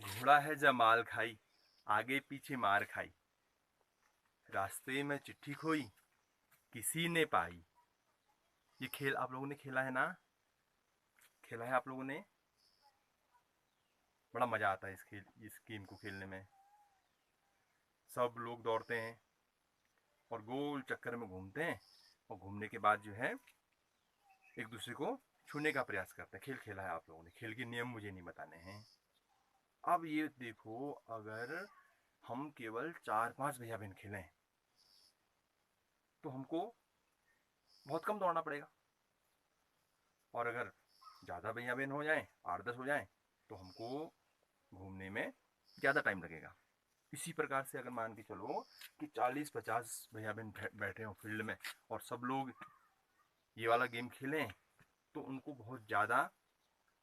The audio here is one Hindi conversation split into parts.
घोड़ा है जमाल खाई, आगे पीछे मार खाई, रास्ते में चिट्ठी खोई, किसी ने पाई। ये खेल आप लोगों ने खेला है ना? खेला है आप लोगों ने? बड़ा मजा आता है इस गेम को खेलने में। सब लोग दौड़ते हैं और गोल चक्कर में घूमते हैं, और घूमने के बाद जो है एक दूसरे को छूने का प्रयास करते हैं। खेल खेला है आप लोगों ने। खेल के नियम मुझे नहीं बताने हैं। अब ये देखो, अगर हम केवल 4-5 भैया बहन खेलें तो हमको बहुत कम दौड़ना पड़ेगा, और अगर ज़्यादा भैया बहन हो जाएं, 8-10 हो जाएं, तो हमको घूमने में ज़्यादा टाइम लगेगा। इसी प्रकार से अगर मान के चलो कि 40-50 भैया बहन बैठे हों फील्ड में, और सब लोग ये वाला गेम खेलें, तो उनको बहुत ज़्यादा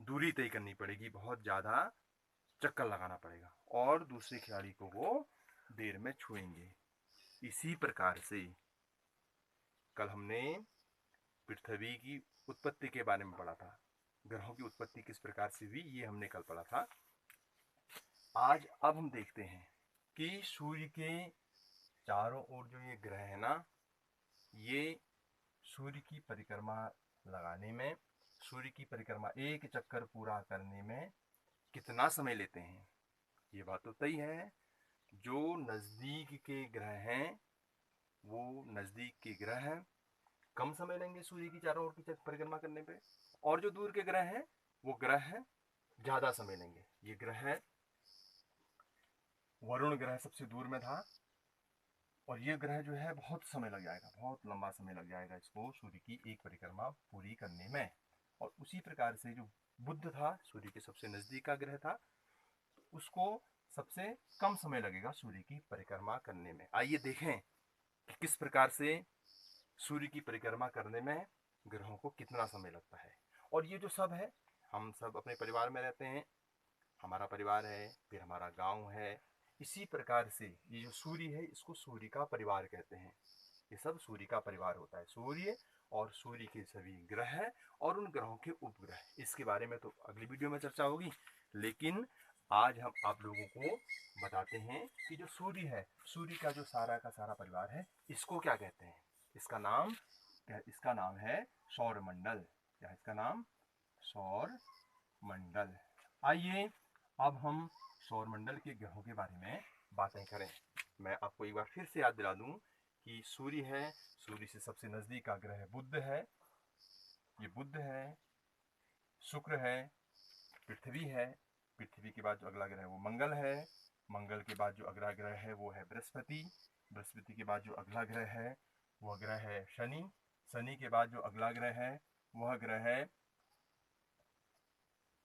दूरी तय करनी पड़ेगी, बहुत ज़्यादा चक्कर लगाना पड़ेगा, और दूसरे खिलाड़ी को वो देर में छुएंगे। इसी प्रकार से कल हमने पृथ्वी की उत्पत्ति के बारे में पढ़ा था। ग्रहों की उत्पत्ति किस प्रकार से हुई, ये हमने कल पढ़ा था। अब हम देखते हैं कि सूर्य के चारों ओर जो ये ग्रह है ना, ये सूर्य की परिक्रमा लगाने में, सूर्य की परिक्रमा एक चक्कर पूरा करने में कितना समय लेते हैं। ये बात तो तय है, जो नज़दीक के ग्रह हैं वो नज़दीक के ग्रह हैं, कम समय लेंगे सूर्य की चारों ओर की परिक्रमा करने पे, और जो दूर के ग्रह हैं वो ग्रह ज़्यादा समय लेंगे। ये ग्रह है, वरुण ग्रह सबसे दूर में था, और ये ग्रह जो है बहुत समय लग जाएगा, बहुत लंबा समय लग जाएगा इसको सूर्य की एक परिक्रमा पूरी करने में। और उसी प्रकार से जो बुध था, सूर्य के सबसे नज़दीक का ग्रह था, उसको सबसे कम समय लगेगा सूर्य की परिक्रमा करने में। आइए देखें कि किस प्रकार से सूर्य की परिक्रमा करने में ग्रहों को कितना समय लगता है। और ये जो सब है, हम सब अपने परिवार में रहते हैं, हमारा परिवार है, फिर हमारा गांव है। इसी प्रकार से ये जो सूर्य है, इसको सूर्य का परिवार कहते हैं। ये सब सूर्य का परिवार होता है, सूर्य और सूर्य के सभी ग्रह और उन ग्रहों के उपग्रह। इसके बारे में तो अगली वीडियो में चर्चा होगी, लेकिन आज हम आप लोगों को बताते हैं कि जो सूर्य है, सूर्य का जो सारा का सारा परिवार है, इसको क्या कहते हैं। इसका नाम है सौरमंडल। क्या इसका नाम? सौर मंडल। आइए अब हम सौरमंडल के ग्रहों के बारे में बातें करें। मैं आपको एक बार फिर से याद दिला दूं कि सूर्य है, सूर्य से सबसे नजदीक का ग्रह बुध है, ये बुध है, शुक्र है, पृथ्वी है, पृथ्वी के बाद जो अगला ग्रह है वो मंगल है, मंगल के बाद जो अगला ग्रह है वो है बृहस्पति, बृहस्पति के बाद जो अगला ग्रह है वह ग्रह है शनि, शनि के बाद जो अगला ग्रह है वह ग्रह है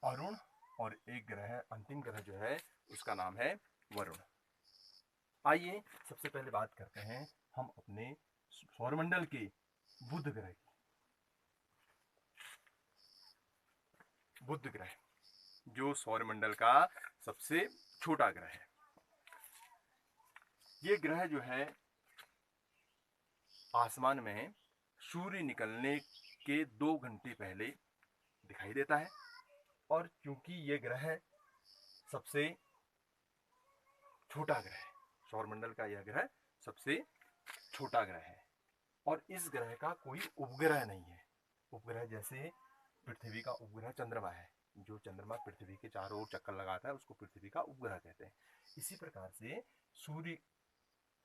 अरुण, और एक ग्रह, अंतिम ग्रह जो है उसका नाम है वरुण। आइए सबसे पहले बात करते हैं हम अपने सौरमंडल के बुध ग्रह की। बुध ग्रह जो सौरमंडल का सबसे छोटा ग्रह है। ये ग्रह जो है आसमान में सूर्य निकलने के 2 घंटे पहले दिखाई देता है, और क्योंकि ये ग्रह सबसे छोटा ग्रह है, सौरमंडल का यह ग्रह सबसे छोटा ग्रह है, और इस ग्रह का कोई उपग्रह नहीं है। उपग्रह जैसे पृथ्वी का उपग्रह चंद्रमा है, जो चंद्रमा पृथ्वी के चारों ओर चक्कर लगाता है उसको पृथ्वी का उपग्रह कहते हैं। इसी प्रकार से सूर्य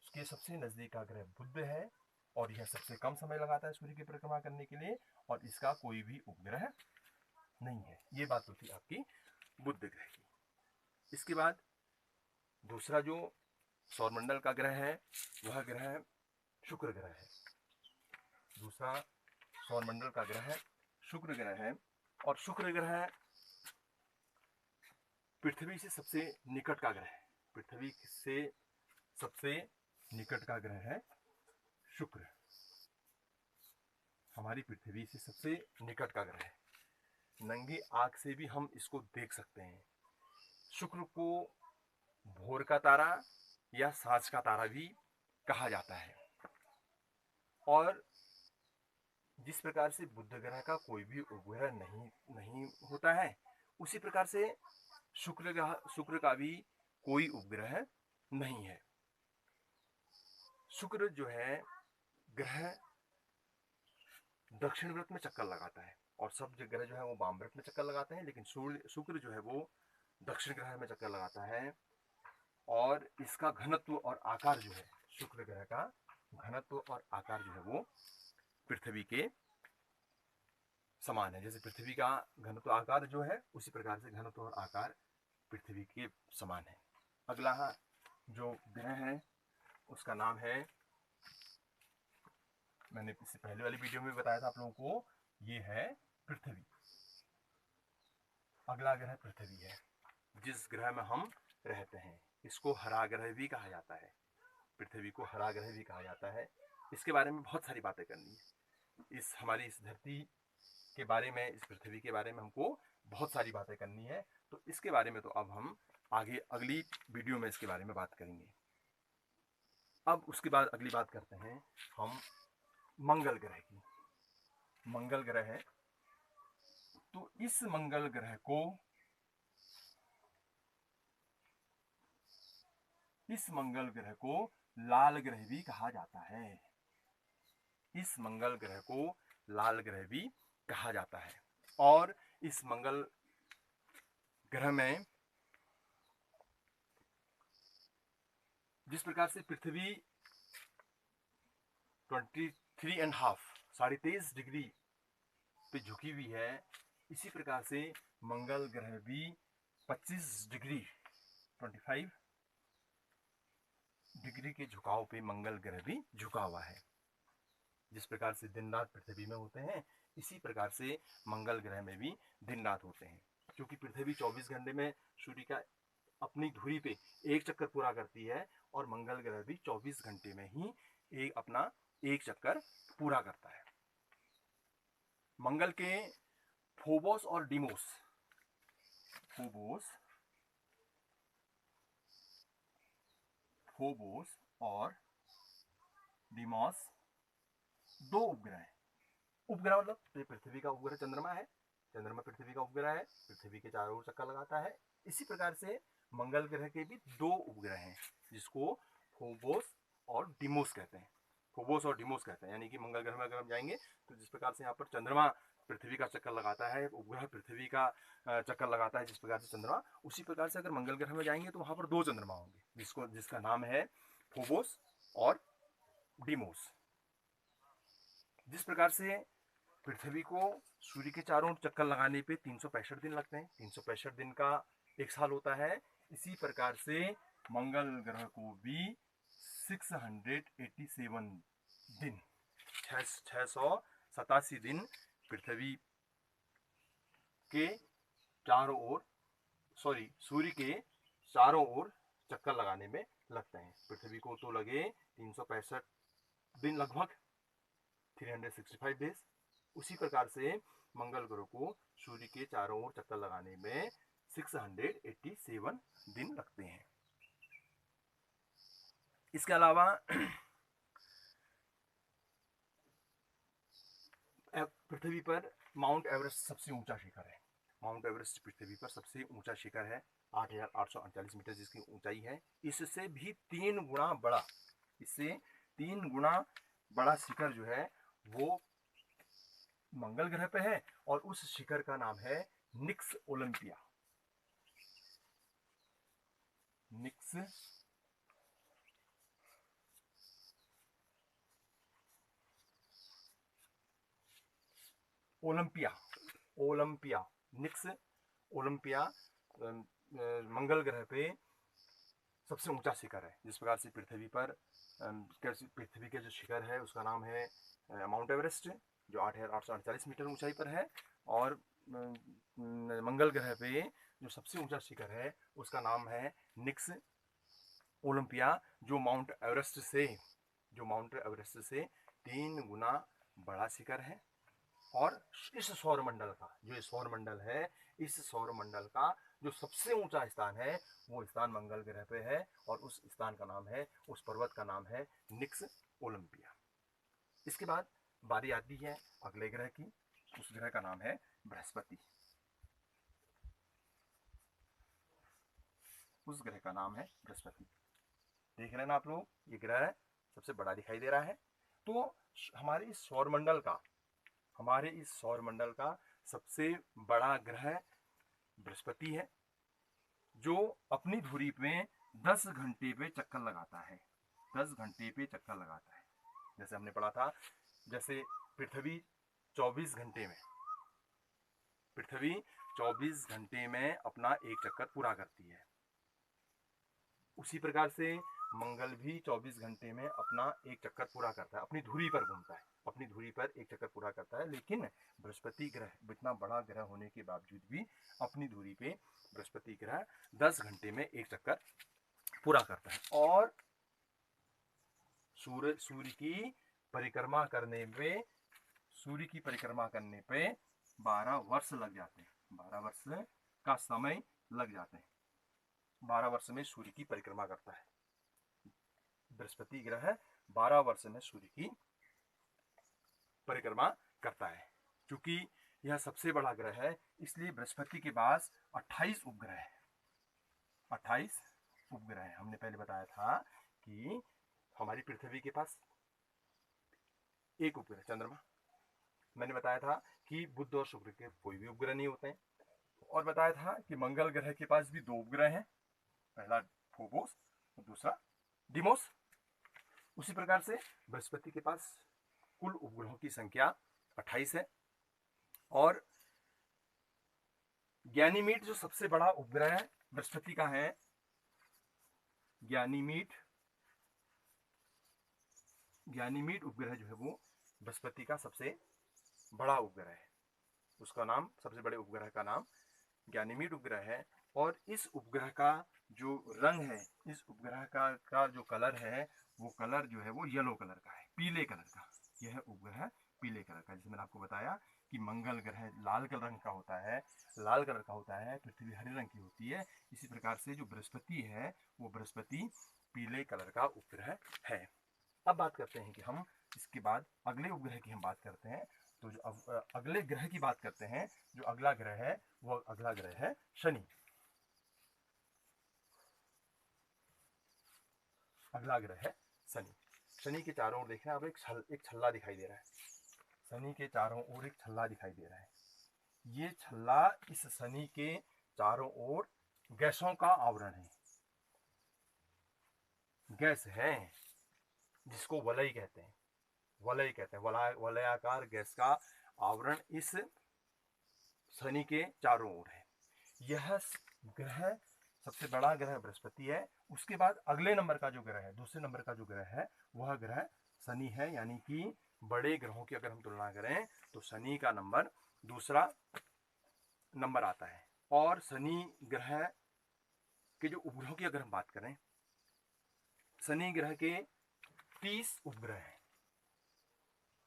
के सबसे नजदीक का ग्रह बुध है, और यह सबसे कम समय लगाता है सूर्य की परिक्रमा करने के लिए, और इसका कोई भी उपग्रह नहीं है। ये बात तो थी आपकी बुध ग्रह की। इसके बाद दूसरा जो सौरमंडल का ग्रह है वह ग्रह शुक्र ग्रह है। दूसरा सौरमंडल का ग्रह शुक्र ग्रह है, और शुक्र ग्रह पृथ्वी से सबसे निकट का ग्रह है। पृथ्वी से सबसे निकट का ग्रह है शुक्र, हमारी पृथ्वी से सबसे निकट का ग्रह है। नंगी आंख से भी हम इसको देख सकते हैं। शुक्र को भोर का तारा या सांझ का तारा भी कहा जाता है। और जिस प्रकार से बुध ग्रह का कोई भी उपग्रह नहीं होता है, उसी प्रकार से शुक्र का भी कोई उपग्रह नहीं है। शुक्र जो है ग्रह दक्षिण व्रत में चक्कर लगाता है और सब जो ग्रह जो है वो वाम व्रत में चक्कर लगाते हैं, लेकिन शुक्र जो है वो दक्षिण ग्रह में चक्कर लगाता है। और इसका घनत्व और आकार जो है, शुक्र ग्रह का घनत्व और आकार जो है वो पृथ्वी के समान है। जैसे पृथ्वी का घनत्व आकार जो है उसी प्रकार से घनत्व और आकार पृथ्वी के समान है। अगला जो ग्रह है उसका नाम है, मैंने इससे पहले वाली वीडियो में बताया था आप लोगों को, ये है पृथ्वी। अगला ग्रह पृथ्वी है, जिस ग्रह में हम रहते हैं। इसको हरा ग्रह भी कहा जाता है, पृथ्वी को हरा ग्रह भी कहा जाता है। इसके बारे में बहुत सारी बातें करनी है। हमारी इस धरती के बारे में, इस पृथ्वी के बारे में हमको बहुत सारी बातें करनी है। तो इसके बारे में तो अब हम आगे अगली वीडियो में इसके बारे में बात करेंगे। अब उसके बाद अगली बात करते हैं हम मंगल ग्रह की। मंगल ग्रह है, तो इस मंगल ग्रह को लाल ग्रह भी कहा जाता है। इस मंगल ग्रह को लाल ग्रह भी कहा जाता है। और इस मंगल ग्रह में जिस प्रकार से पृथ्वी 23.5 23.5 डिग्री पे झुकी हुई है, इसी प्रकार से मंगल ग्रह भी 25 डिग्री 25 डिग्री के झुकाव पे मंगल ग्रह भी झुका हुआ है। जिस प्रकार से दिन रात पृथ्वी में होते हैं, इसी प्रकार से मंगल ग्रह में भी दिन रात होते हैं। क्योंकि पृथ्वी 24 घंटे में सूर्य का अपनी धुरी पे एक चक्कर पूरा करती है, और मंगल ग्रह भी 24 घंटे में ही अपना एक चक्कर पूरा करता है। मंगल के फोबोस और डिमोस, फोबोस और डिमोस दो उपग्रह हैं। उपग्रह मतलब तो पृथ्वी का उपग्रह चंद्रमा है, चंद्रमा पृथ्वी का उपग्रह है, पृथ्वी के चारों ओर चक्कर लगाता है। इसी प्रकार से मंगल ग्रह के भी दो उपग्रह हैं, जिसको फोबोस और डिमोस कहते हैं। फोबोस और डिमोस कहते हैं, यानी कि मंगल ग्रह में अगर हम जाएंगे तो जिस प्रकार से यहाँ पर चंद्रमा पृथ्वी का चक्कर लगाता है, उपग्रह पृथ्वी का चक्कर लगाता है जिस प्रकार से चंद्रमा, उसी प्रकार से अगर मंगल ग्रह में जाएंगे तो वहां पर दो चंद्रमा होंगे, जिसका नाम है फोबोस और डिमोस। जिस प्रकार से पृथ्वी को सूर्य के चारों चक्कर लगाने पे 365 दिन लगते हैं, 365 दिन का एक साल होता है, इसी प्रकार से मंगल ग्रह को भी 687 दिन 687 दिन पृथ्वी के चारों ओर सूर्य के चारों ओर चक्कर लगाने में लगते हैं। पृथ्वी को तो लगे 365 दिन, लगभग 365 डेज। उसी प्रकार से मंगल ग्रह को सूर्य के चारों ओर चक्कर लगाने में 687 दिन लगते हैं। इसके अलावा पृथ्वी पर माउंट एवरेस्ट सबसे ऊंचा शिखर है। माउंट एवरेस्ट पृथ्वी पर सबसे ऊंचा शिखर है, 8,848 मीटर जिसकी ऊंचाई है। इससे भी 3 गुना बड़ा, इससे 3 गुना बड़ा शिखर जो है वो मंगल ग्रह पे है, और उस शिखर का नाम है निक्स ओलंपिया। निक्स ओलंपिया निक्स ओलंपिया मंगल ग्रह पे सबसे ऊंचा शिखर है। जिस प्रकार से पृथ्वी पर पृथ्वी के जो शिखर है उसका नाम है माउंट एवरेस्ट, जो 8,848 मीटर ऊंचाई पर है, और मंगल ग्रह पे जो सबसे ऊंचा शिखर है उसका नाम है निक्स ओलंपिया, जो माउंट एवरेस्ट से 3 गुना बड़ा शिखर है। और इस सौरमंडल का, जो ये सौरमंडल है, इस सौरमंडल का जो सबसे ऊंचा स्थान है वो स्थान मंगल ग्रह पे है, और उस स्थान का नाम है, उस पर्वत का नाम है निक्स ओलंपिया। इसके बाद बारी आती है अगले ग्रह की, उस ग्रह का नाम है बृहस्पति। उस ग्रह का नाम है बृहस्पति। देख रहे हैं ना आप लोग, ये ग्रह सबसे बड़ा दिखाई दे रहा है। तो हमारे इस सौरमंडल का सबसे बड़ा ग्रह बृहस्पति है, जो अपनी धुरी पे 10 घंटे पे चक्कर लगाता है। 10 घंटे पे चक्कर लगाता है। जैसे हमने पढ़ा था, जैसे पृथ्वी 24 घंटे में अपना एक चक्कर पूरा करती है, उसी प्रकार से मंगल भी 24 घंटे में अपना एक चक्कर पूरा करता है, अपनी धुरी पर घूमता है, अपनी धुरी पर एक चक्कर पूरा करता है। लेकिन बृहस्पति ग्रह इतना बड़ा ग्रह होने के बावजूद भी अपनी धुरी पे बृहस्पति ग्रह 10 घंटे में एक चक्कर पूरा करता है। और सूर्य की परिक्रमा करने पे 12 वर्ष लग जाते हैं। 12 वर्ष का समय लग जाते हैं। 12 वर्ष में सूर्य की परिक्रमा करता है बृहस्पति ग्रह। 12 वर्ष में सूर्य की परिक्रमा करता है। क्योंकि यह सबसे बड़ा ग्रह है, इसलिए बृहस्पति के पास 28 उपग्रह है। 28 उपग्रह है। हमने पहले बताया था कि हमारी पृथ्वी के पास एक उपग्रह चंद्रमा। मैंने बताया था कि बुध और शुक्र के कोई भी उपग्रह नहीं होते हैं। और बताया था कि मंगल ग्रह के पास भी 2 उपग्रह हैं, पहला फोबोस और दूसरा डिमोस। उसी प्रकार से बृहस्पति के पास कुल उपग्रहों की संख्या 28 है। और गैनीमीड जो सबसे बड़ा उपग्रह बृहस्पति का है, गैनीमीड उपग्रह जो है वो बृहस्पति का सबसे बड़ा उपग्रह है। उसका नाम, सबसे बड़े उपग्रह का नाम गैनीमीड उपग्रह है। और इस उपग्रह का जो रंग है, इस उपग्रह का जो कलर है, वो कलर जो है वो येलो कलर का है, पीले कलर का। यह उपग्रह पीले कलर का, जैसे मैंने आपको बताया कि मंगल ग्रह लाल कलर रंग का होता है, पृथ्वी हरे रंग की होती है। इसी प्रकार से जो बृहस्पति है, वो बृहस्पति पीले कलर का उपग्रह है। अब बात करते हैं कि हम इसके बाद अगले उपग्रह की हम बात करते हैं। तो जो अगले ग्रह की बात करते हैं, जो अगला ग्रह है, वो अगला ग्रह है शनि। अगला ग्रह है शनि। शनि के चारों ओर देखें आप, एक छल्ला दिखाई दे रहा है। शनि के चारों ओर एक छल्ला दिखाई दे रहा है। ये छल्ला इस शनि के चारों ओर गैसों का आवरण है। गैस है, जिसको वलय कहते हैं। वलयाकार गैस का आवरण इस शनि के चारों ओर है। यह ग्रह सबसे बड़ा ग्रह बृहस्पति है। उसके बाद अगले नंबर का जो ग्रह है, दूसरे नंबर का जो ग्रह है, वह ग्रह शनि है। यानी कि बड़े ग्रहों की अगर हम तुलना करें तो शनि का नंबर दूसरा नंबर आता है। और शनि ग्रह के जो उपग्रहों की अगर हम बात करें, शनि ग्रह के 30 उपग्रह हैं।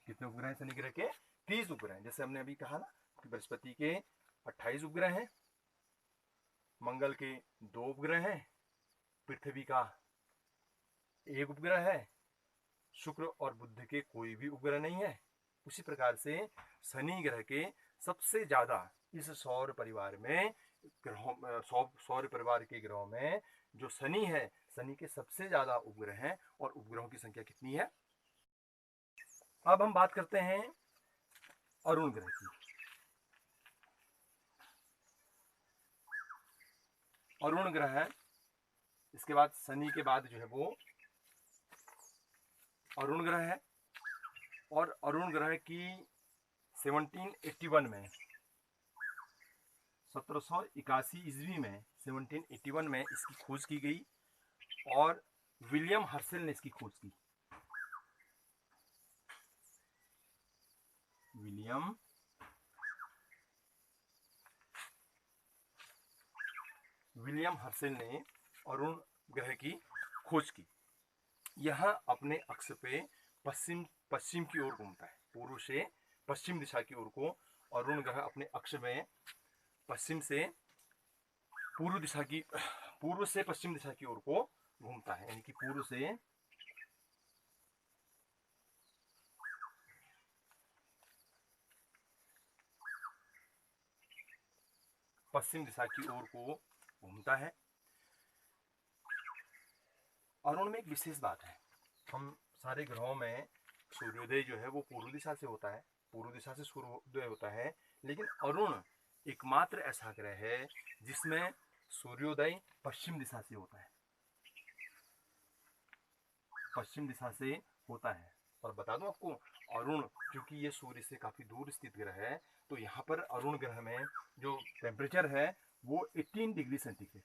कितने उपग्रह हैं शनि ग्रह के? 30 उपग्रह हैं। जैसे हमने अभी कहा ना कि बृहस्पति के 28 उपग्रह हैं, मंगल के 2 उपग्रह हैं, पृथ्वी का 1 उपग्रह है, शुक्र और बुध के कोई भी उपग्रह नहीं है। उसी प्रकार से शनि ग्रह के सबसे ज्यादा इस सौर परिवार के ग्रहों में जो शनि है, शनि के सबसे ज्यादा उपग्रह हैं। और उपग्रहों की संख्या कितनी है? अब हम बात करते हैं अरुण ग्रह की। अरुण ग्रह है, इसके बाद शनि के बाद जो है वो अरुण ग्रह है। और अरुण ग्रह की 1781 में 1781 ईस्वी में 1781 में इसकी खोज की गई और विलियम हर्शेल ने इसकी खोज की। विलियम हर्शेल ने अरुण ग्रह की खोज की। यह अपने अक्ष पे पश्चिम की ओर घूमता है, पूर्व से पश्चिम दिशा की ओर को अरुण ग्रह अपने अक्ष में पश्चिम से पूर्व से पश्चिम दिशा की ओर को घूमता है। यानी कि पूर्व से पश्चिम दिशा की ओर को घूमता है। अरुण में एक विशेष बात है, हम सारे ग्रहों में सूर्योदय जो है वो पूर्व दिशा से होता है, पूर्व दिशा से सूर्योदय होता है, लेकिन अरुण एकमात्र ऐसा ग्रह है जिसमें सूर्योदय पश्चिम दिशा से होता है, पश्चिम दिशा से होता है। और बता दूं आपको, अरुण क्योंकि ये सूर्य से काफी दूर स्थित ग्रह है, तो यहाँ पर अरुण ग्रह में जो टेम्परेचर है वो 18 डिग्री सेंटीग्रेड,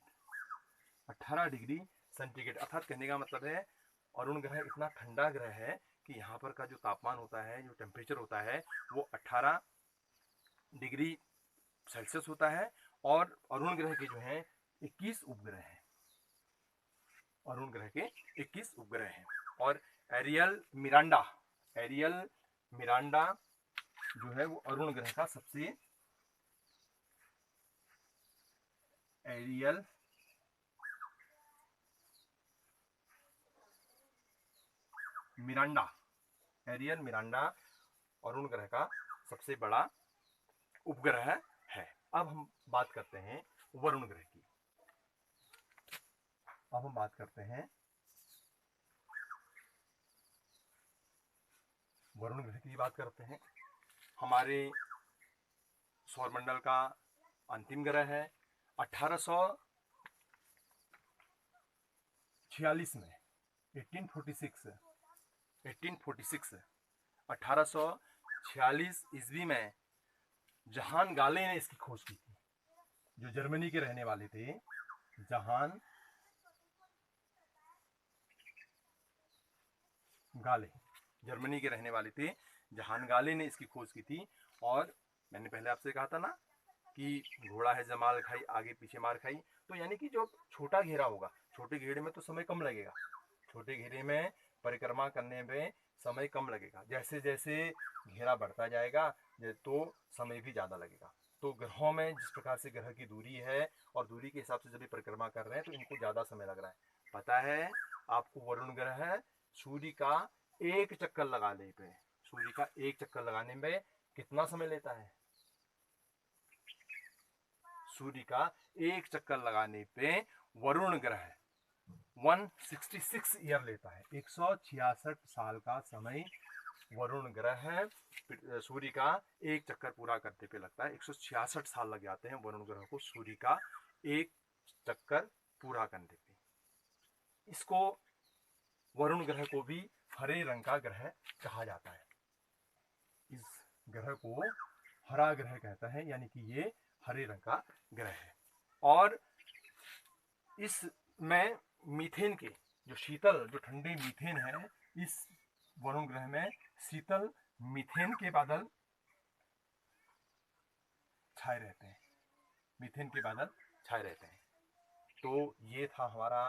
18 डिग्री सेंटीग्रेड, अर्थात कहने का मतलब है अरुण ग्रह इतना ठंडा ग्रह है कि यहाँ पर का जो तापमान होता है, जो टेम्परेचर होता है वो 18 डिग्री सेल्सियस होता है। और अरुण ग्रह के जो है 21 उपग्रह हैं, अरुण ग्रह के 21 उपग्रह हैं। और एरियल मिरांडा, एरियल मिरांडा जो है वो अरुण ग्रह का सबसे, एरियल मिरांडा, एरियल मिरांडा अरुण ग्रह का सबसे बड़ा उपग्रह है। अब हम बात करते हैं वरुण ग्रह की, अब हम बात करते हैं वरुण ग्रह की बात करते हैं। हमारे सौरमंडल का अंतिम ग्रह है। 1846 में 1846 ईस्वी में जहान गाले ने इसकी खोज की थी, जो जर्मनी के रहने वाले थे। जहान गाले जर्मनी के रहने वाले थे, जहान गाले ने इसकी खोज की थी। और मैंने पहले आपसे कहा था ना कि घोड़ा है जमाल खाई आगे पीछे मार खाई, तो यानी कि जो छोटा घेरा होगा, छोटे घेरे में तो समय कम लगेगा, छोटे घेरे में परिक्रमा करने में समय कम लगेगा, जैसे जैसे घेरा बढ़ता जाएगा तो समय भी ज़्यादा लगेगा। तो ग्रहों में जिस प्रकार से ग्रह की दूरी है और दूरी के हिसाब से जब भी परिक्रमा कर रहे हैं तो इनको ज़्यादा समय लग रहा है। पता है आपको वरुण ग्रह सूर्य का एक चक्कर लगाने पे, सूर्य का एक चक्कर लगाने में कितना समय लेता है? सूर्य का एक चक्कर लगाने पे वरुण ग्रह 166 ईयर लेता है, 166 साल का समय वरुण ग्रह सूर्य का एक चक्कर पूरा करने पे लगता है। 166 साल लग जाते हैं वरुण ग्रह को सूर्य का एक चक्कर पूरा करने पे। इसको वरुण ग्रह को भी हरे रंग का ग्रह कहा जाता है। इस ग्रह को हरा ग्रह कहता है, यानी कि ये हरे रंग का ग्रह है। और इसमें मीथेन के जो शीतल, जो ठंडे मीथेन है, इस वरुण ग्रह में शीतल मीथेन के बादल छाए रहते हैं, मीथेन के बादल छाए रहते हैं। तो ये था हमारा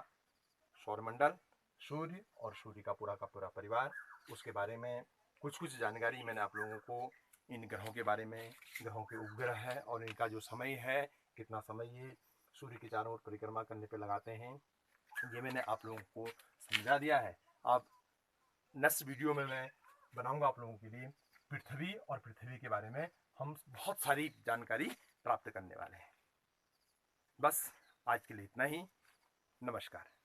सौरमंडल, सूर्य और सूर्य का पूरा परिवार। उसके बारे में कुछ जानकारी मैंने आप लोगों को इन ग्रहों के बारे में, ग्रहों के उपग्रह है और इनका जो समय है, कितना समय ये सूर्य के चारों ओर परिक्रमा करने पे लगाते हैं, ये मैंने आप लोगों को समझा दिया है। अब नेक्स्ट वीडियो में मैं बनाऊंगा आप लोगों के लिए पृथ्वी, और पृथ्वी के बारे में हम बहुत सारी जानकारी प्राप्त करने वाले हैं। बस आज के लिए इतना ही। नमस्कार।